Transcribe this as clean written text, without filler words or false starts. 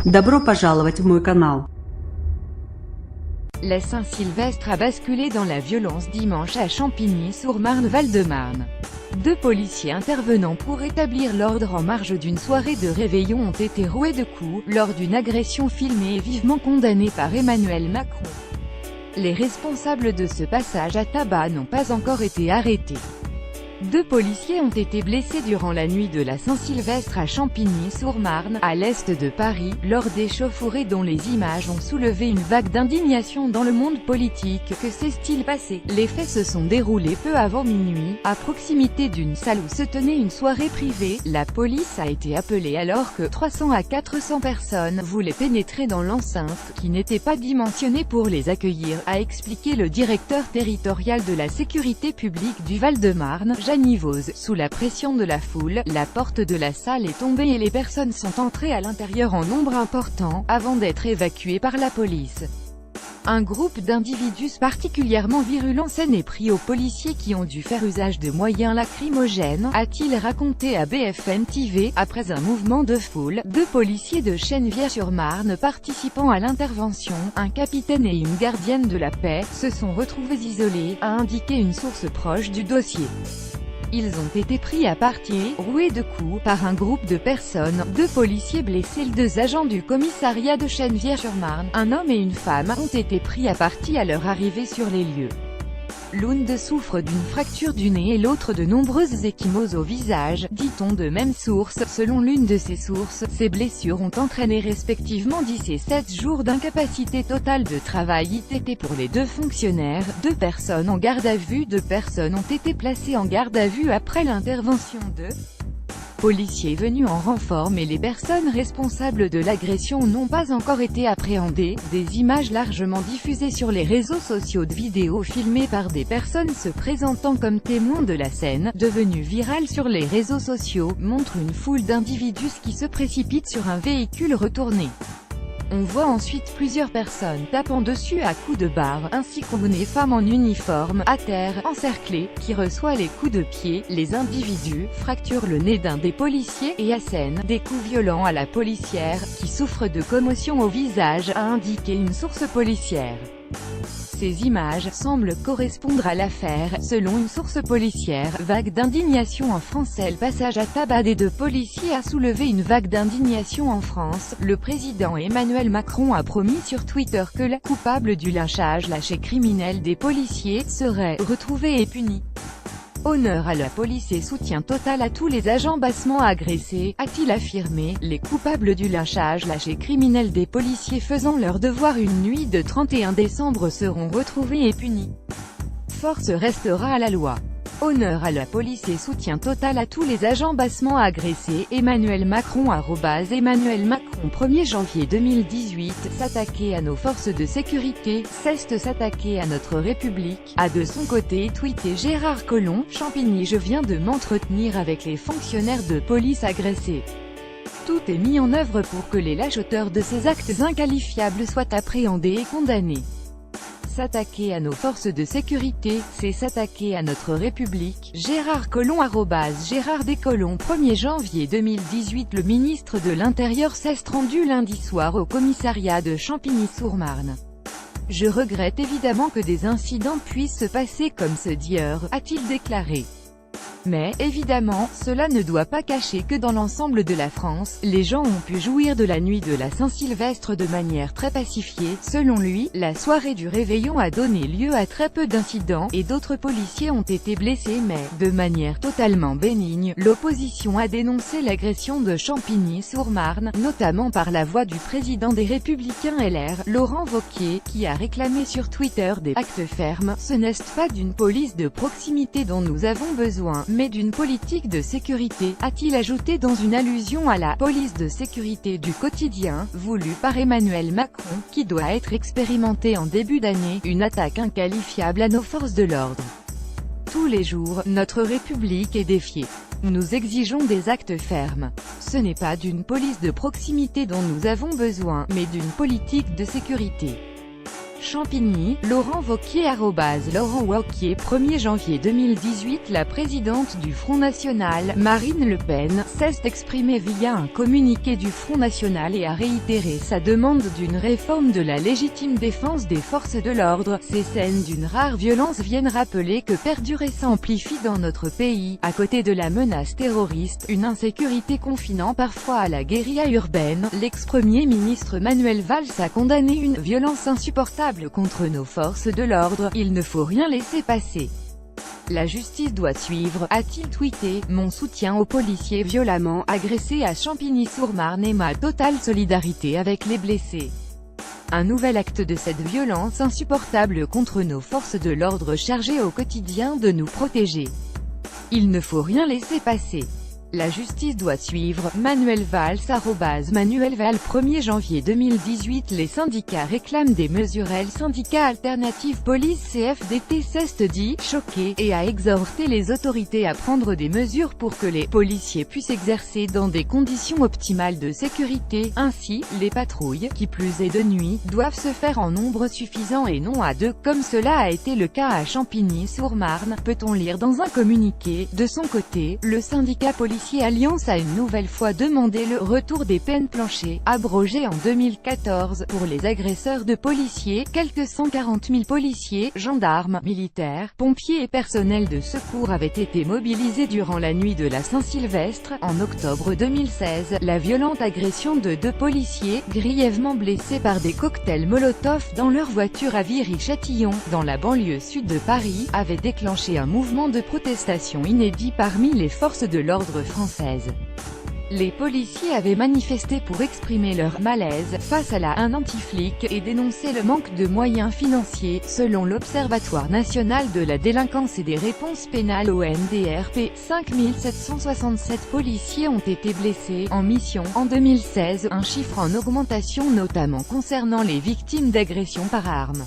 Добро пожаловать в мой канал. La Saint-Sylvestre a basculé dans la violence dimanche à Champigny-sur-Marne, Val-de-Marne. Deux policiers intervenant pour établir l'ordre en marge d'une soirée de réveillon ont été roués de coups, lors d'une agression filmée et vivement condamnée par Emmanuel Macron. Les responsables de ce passage à tabac n'ont pas encore été arrêtés. Deux policiers ont été blessés durant la nuit de la Saint-Sylvestre à Champigny-sur-Marne, à l'est de Paris, lors d'échauffourées dont les images ont soulevé une vague d'indignation dans le monde politique. Que s'est-il passé? Les faits se sont déroulés peu avant minuit, à proximité d'une salle où se tenait une soirée privée. La police a été appelée alors que 300 à 400 personnes voulaient pénétrer dans l'enceinte, qui n'était pas dimensionnée pour les accueillir, a expliqué le directeur territorial de la sécurité publique du Val-de-Marne, Janivose. Sous la pression de la foule, la porte de la salle est tombée et les personnes sont entrées à l'intérieur en nombre important, avant d'être évacuées par la police. Un groupe d'individus particulièrement virulents s'en est pris aux policiers qui ont dû faire usage de moyens lacrymogènes, a-t-il raconté à BFM TV. Après un mouvement de foule, deux policiers de Chennevières-sur-Marne participant à l'intervention, un capitaine et une gardienne de la paix, se sont retrouvés isolés, a indiqué une source proche du dossier. Ils ont été pris à partie, roués de coups, par un groupe de personnes. Deux policiers blessés, deux agents du commissariat de Chennevières-sur-Marne, un homme et une femme, ont été pris à partie à leur arrivée sur les lieux. L'une souffre d'une fracture du nez et l'autre de nombreuses ecchymoses au visage, dit-on de même source. Selon l'une de ces sources, ces blessures ont entraîné respectivement 10 et 7 jours d'incapacité totale de travail ITT pour les deux fonctionnaires. Deux personnes en garde à vue. Deux personnes ont été placées en garde à vue après l'intervention de policiers venus en renfort, mais les personnes responsables de l'agression n'ont pas encore été appréhendées. Des images largement diffusées sur les réseaux sociaux de vidéos filmées par des personnes se présentant comme témoins de la scène, devenue virale sur les réseaux sociaux, montrent une foule d'individus qui se précipitent sur un véhicule retourné. On voit ensuite plusieurs personnes tapant dessus à coups de barre, ainsi qu'une femme en uniforme, à terre, encerclée, qui reçoit les coups de pied. Les individus fracturent le nez d'un des policiers, et assènent des coups violents à la policière, qui souffre de commotion au visage, a indiqué une source policière. Ces images semblent correspondre à l'affaire, selon une source policière. Vague d'indignation en France. Le passage à tabac des deux policiers a soulevé une vague d'indignation en France. Le président Emmanuel Macron a promis sur Twitter que le coupable du lynchage lâché criminel des policiers serait retrouvé et puni. Honneur à la police et soutien total à tous les agents bassement agressés, a-t-il affirmé. Les coupables du lynchage lâché criminel des policiers faisant leur devoir une nuit de 31 décembre seront retrouvés et punis. Force restera à la loi. Honneur à la police et soutien total à tous les agents bassement agressés. Emmanuel Macron Emmanuel Macron 1er janvier 2018. S'attaquer à nos forces de sécurité, c'est s'attaquer à notre République, a de son côté tweeté Gérard Collomb. Champigny. Je viens de m'entretenir avec les fonctionnaires de police agressés. Tout est mis en œuvre pour que les lâches-auteurs de ces actes inqualifiables soient appréhendés et condamnés. S'attaquer à nos forces de sécurité, c'est s'attaquer à notre République. Gérard Collomb Gérard Collomb 1er janvier 2018. Le ministre de l'Intérieur s'est rendu lundi soir au commissariat de Champigny-sur-Marne. Je regrette évidemment que des incidents puissent se passer comme ce d'hier, a-t-il déclaré. Mais, évidemment, cela ne doit pas cacher que dans l'ensemble de la France, les gens ont pu jouir de la nuit de la Saint-Sylvestre de manière très pacifiée. Selon lui, la soirée du réveillon a donné lieu à très peu d'incidents, et d'autres policiers ont été blessés mais, de manière totalement bénigne. L'opposition a dénoncé l'agression de Champigny-sur-Marne, notamment par la voix du président des Républicains LR, Laurent Wauquiez, qui a réclamé sur Twitter des actes fermes. Ce n'est pas d'une police de proximité dont nous avons besoin, mais d'une politique de sécurité, a-t-il ajouté dans une allusion à la police de sécurité du quotidien, voulue par Emmanuel Macron, qui doit être expérimentée en début d'année, une attaque inqualifiable à nos forces de l'ordre. Tous les jours, notre République est défiée. Nous exigeons des actes fermes. Ce n'est pas d'une police de proximité dont nous avons besoin, mais d'une politique de sécurité. Champigny, Laurent Wauquiez Laurent Wauquiez 1er janvier 2018 La présidente du Front National, Marine Le Pen, s'est exprimée via un communiqué du Front National et a réitéré sa demande d'une réforme de la légitime défense des forces de l'ordre. Ces scènes d'une rare violence viennent rappeler que perdure et s'amplifie dans notre pays, à côté de la menace terroriste, une insécurité confinant parfois à la guérilla urbaine. L'ex-premier ministre Manuel Valls a condamné une violence insupportable contre nos forces de l'ordre, il ne faut rien laisser passer. La justice doit suivre, a-t-il tweeté, mon soutien aux policiers violemment agressés à Champigny-sur-Marne et ma totale solidarité avec les blessés. Un nouvel acte de cette violence insupportable contre nos forces de l'ordre chargées au quotidien de nous protéger. Il ne faut rien laisser passer. La justice doit suivre. Manuel Valls Manuel Valls 1er janvier 2018 Les syndicats réclament des mesures. Le syndicat Alternative Police CFDT s'est dit choqué et a exhorté les autorités à prendre des mesures pour que les policiers puissent exercer dans des conditions optimales de sécurité. Ainsi, les patrouilles, qui plus est de nuit, doivent se faire en nombre suffisant et non à deux, comme cela a été le cas à Champigny-sur-Marne, peut-on lire dans un communiqué. De son côté, le syndicat policier Alliance a une nouvelle fois demandé le retour des peines planchers, abrogées en 2014, pour les agresseurs de policiers. Quelques 140 000 policiers, gendarmes, militaires, pompiers et personnels de secours avaient été mobilisés durant la nuit de la Saint-Sylvestre. En octobre 2016, la violente agression de 2 policiers, grièvement blessés par des cocktails Molotov dans leur voiture à Viry-Châtillon, dans la banlieue sud de Paris, avait déclenché un mouvement de protestation inédit parmi les forces de l'ordre françaises. Les policiers avaient manifesté pour exprimer leur malaise face à la haine anti-flic et dénoncer le manque de moyens financiers. Selon l'Observatoire national de la délinquance et des réponses pénales ONDRP, 5767 policiers ont été blessés en mission en 2016, un chiffre en augmentation notamment concernant les victimes d'agressions par arme.